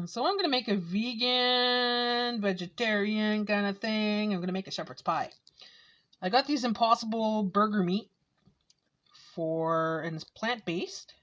So I'm going to make a vegan, vegetarian kind of thing. I'm going to make a shepherd's pie. I got these Impossible burger meat and it's plant-based.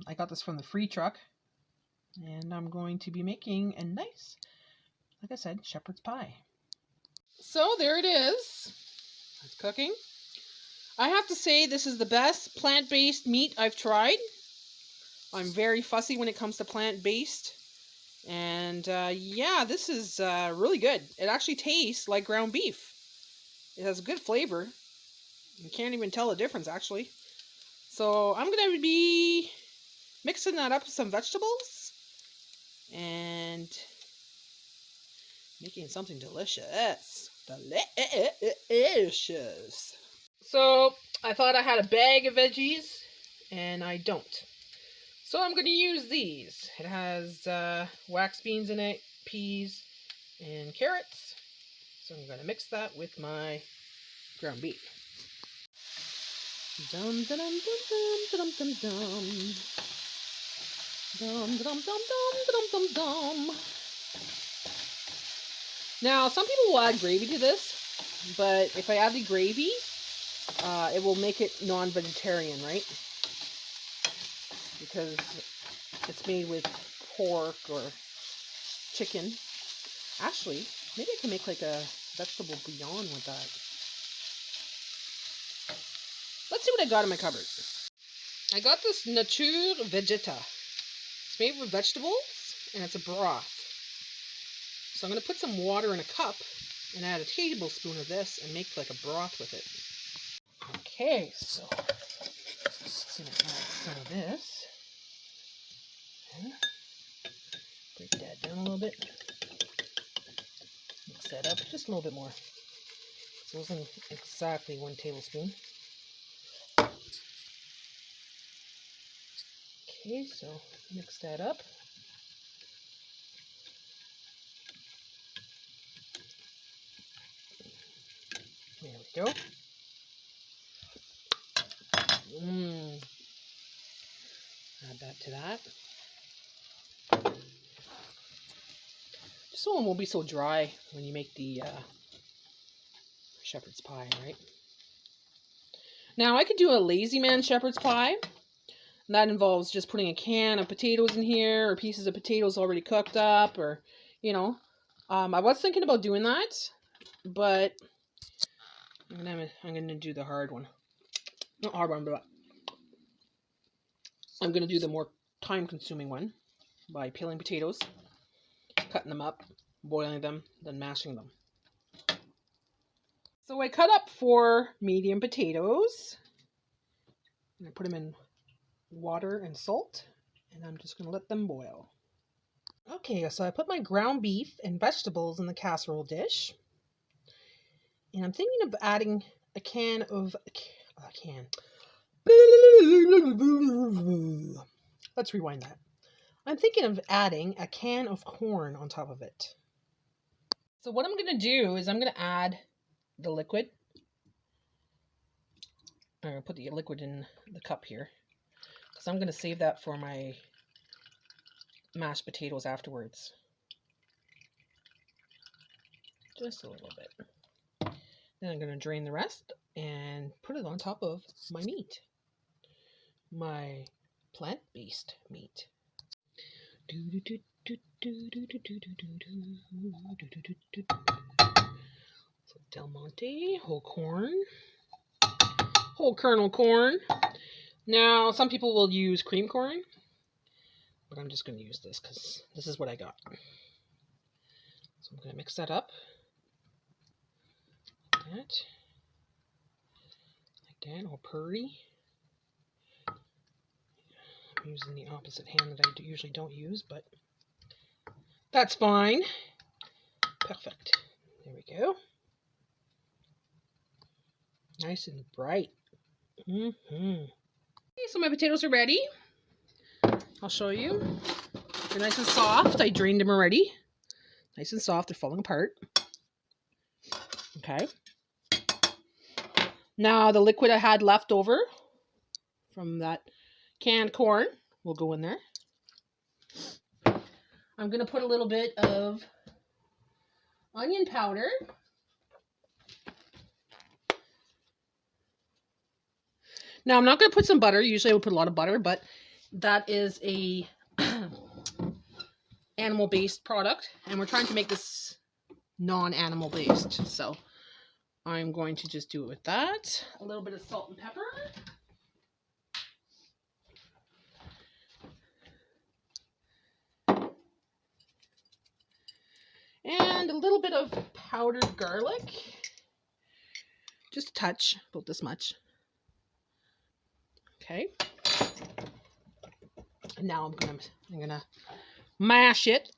I got this from the free truck. And I'm going to be making a nice, like I said, shepherd's pie. So there it is. It's cooking. I have to say this is the best plant-based meat I've tried. I'm very fussy when it comes to plant-based. And yeah, this is really good. It actually tastes like ground beef. It has a good flavor. You can't even tell the difference, actually. So I'm going to be mixing that up with some vegetables and making something delicious. Delicious. So I thought I had a bag of veggies, and I don't. So I'm going to use these. It has wax beans in it, peas, and carrots. So I'm going to mix that with my ground beef. Dum dum dum dum dum dum dum dum dum dum dum. Now some people will add gravy to this, but if I add the gravy, it will make it non-vegetarian, right? Because it's made with pork or chicken. Actually, maybe I can make like a vegetable bouillon with that. Let's see what I got in my cupboard. I got this Nature Vegeta. It's made with vegetables, and it's a broth. So I'm going to put some water in a cup and add a tablespoon of this and make like a broth with it. Okay, so I'm going to add some of this. And break that down a little bit. Mix that up just a little bit more. So it wasn't exactly 1 tablespoon. Okay, so mix that up. There we go. Add that to that. Just so it won't be so dry when you make the shepherd's pie, right? Now I could do a lazy man shepherd's pie. That involves just putting a can of potatoes in here, or pieces of potatoes already cooked up, or, you know. I was thinking about doing that, but I'm gonna do the hard one. Not hard one, but I'm gonna do the more time-consuming one by peeling potatoes, cutting them up, boiling them, then mashing them. So I cut up 4 medium potatoes, and I put them in water and salt, and I'm just going to let them boil. Okay, so I put my ground beef and vegetables in the casserole dish, and I'm thinking of adding a can. Let's rewind that. I'm thinking of adding a can of corn on top of it. So what I'm going to do is I'm going to add the liquid. I'm going to put the liquid in the cup here, because I'm going to save that for my mashed potatoes afterwards. Just a little bit. Then I'm going to drain the rest and put it on top of my meat. My plant-based meat. So Del Monte, whole corn. Whole kernel corn. Now, some people will use cream corn, but I'm just going to use this because this is what I got. So I'm going to mix that up. Like that, all purry. I'm using the opposite hand that I usually don't use, but that's fine. Perfect. There we go. Nice and bright. Okay, so my potatoes are ready. I'll show you. They're nice and soft. I drained them already. Nice and soft. They're falling apart. Okay. Now the liquid I had left over from that canned corn will go in there. I'm going to put a little bit of onion powder. Now, I'm not going to put some butter. Usually I would put a lot of butter, but that is a animal-based product, and we're trying to make this non-animal based. So I'm going to just do it with that. A little bit of salt and pepper. And a little bit of powdered garlic. Just a touch, about this much. Okay. And now I'm gonna mash it.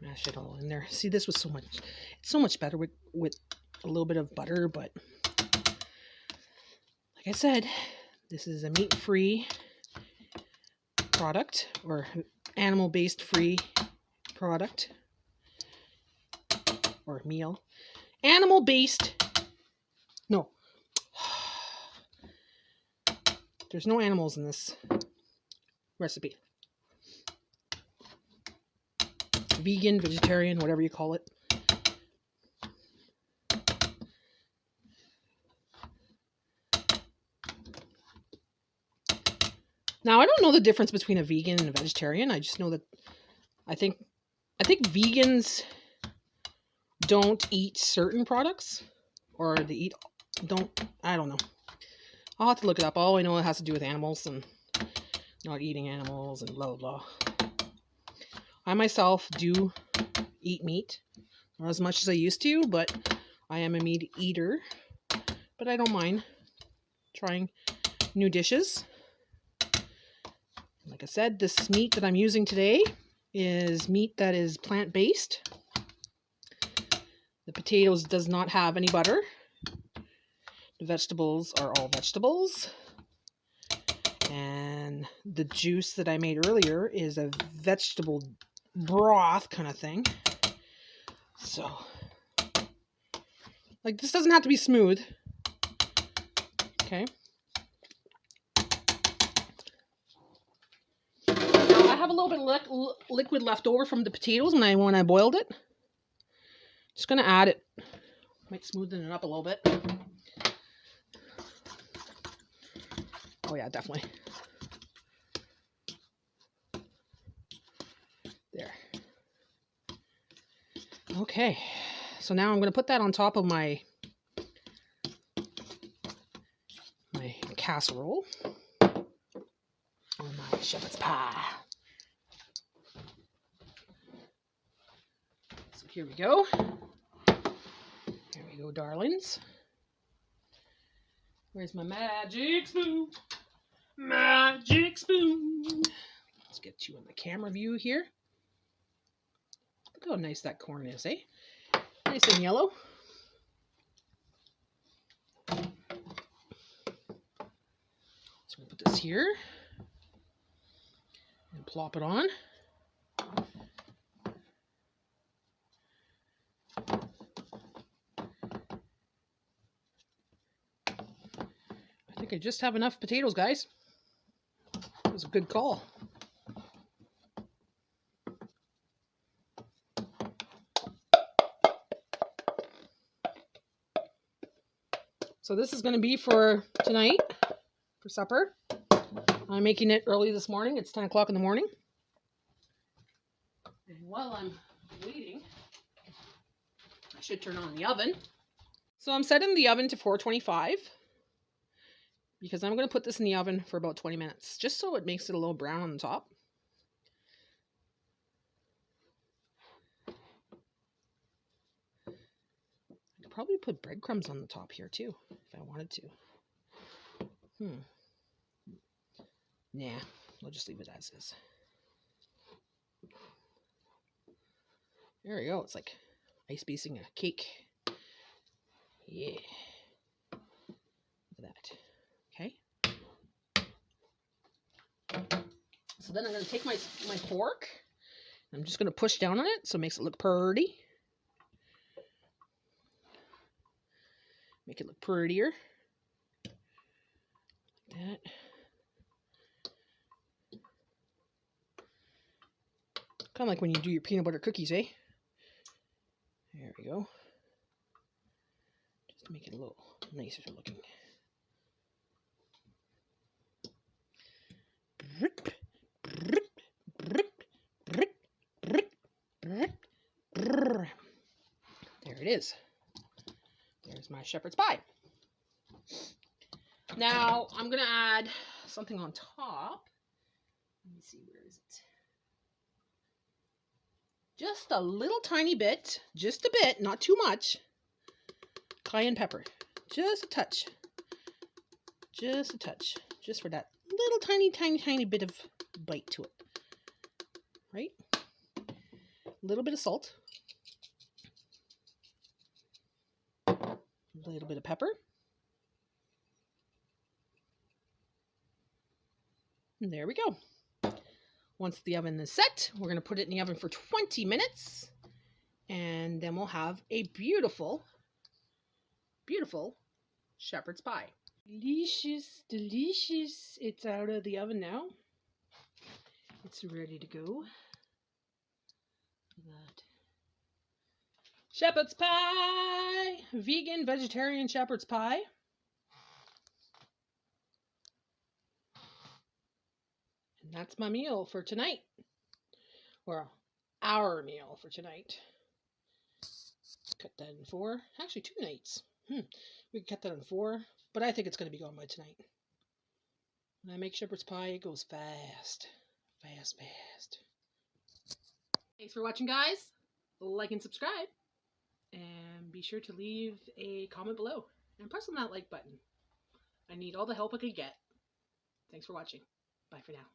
Mash it all in there. See, this was it's so much better with a little bit of butter, but like I said, this is a meat-free product, or animal-based free product, or meal. Animal-based, no. There's no animals in this recipe. Vegan, vegetarian, whatever you call it. Now, I don't know the difference between a vegan and a vegetarian. I just know that I think vegans don't eat certain products, or they I don't know. I'll have to look it up. All I know, it has to do with animals and not eating animals and blah, blah, blah. I myself do eat meat, not as much as I used to, but I am a meat eater. But I don't mind trying new dishes. Like I said, this meat that I'm using today is meat that is plant-based. The potatoes does not have any butter. The vegetables are all vegetables. And the juice that I made earlier is a vegetable broth kind of thing. So, like, this doesn't have to be smooth. Okay. Now, I have a little bit of liquid left over from the potatoes when I boiled it. Just going to add it. Might smoothen it up a little bit. Oh yeah, definitely. There. Okay. So now I'm going to put that on top of my casserole. Or my shepherd's pie. So here we go. Here we go, darlings. Where's my magic spoon? Magic spoon. Let's get you in the camera view here. Look how nice that corn is, eh? Nice and yellow. So we'll put this here and plop it on. I think I just have enough potatoes, guys. That was a good call. So this is going to be for tonight, for supper. I'm making it early this morning. It's 10 o'clock in the morning. And while I'm waiting, I should turn on the oven. So I'm setting the oven to 425 because I'm going to put this in the oven for about 20 minutes, just so it makes it a little brown on the top. I could probably put breadcrumbs on the top here too, if I wanted to. Nah, we'll just leave it as is. There we go. It's like ice basing a cake. Yeah. Look at that. Okay. So then I'm going to take my fork. I'm just going to push down on it so it makes it look pretty. Make it look prettier. Like that. Kind of like when you do your peanut butter cookies, eh? There we go. Just to make it a little nicer looking. There it is. There's my shepherd's pie. Now I'm going to add something on top. Let me see, where is it? Just a little tiny bit, just a bit, not too much. Cayenne pepper, just a touch. Just a touch, just for that little tiny bit of bite to it. Right? A little bit of salt. A little bit of pepper. And there we go. Once the oven is set, we're going to put it in the oven for 20 minutes. And then we'll have a beautiful, beautiful shepherd's pie. Delicious, delicious. It's out of the oven now. It's ready to go. Look at that. Shepherd's pie! Vegan, vegetarian shepherd's pie. And that's my meal for tonight. Or our meal for tonight. Cut that in 4. Actually, 2 nights. We can cut that in 4. But I think it's going to be gone by tonight. When I make shepherd's pie, it goes fast. Fast, fast. Thanks for watching, guys. Like and subscribe. And be sure to leave a comment below. And press on that like button. I need all the help I can get. Thanks for watching. Bye for now.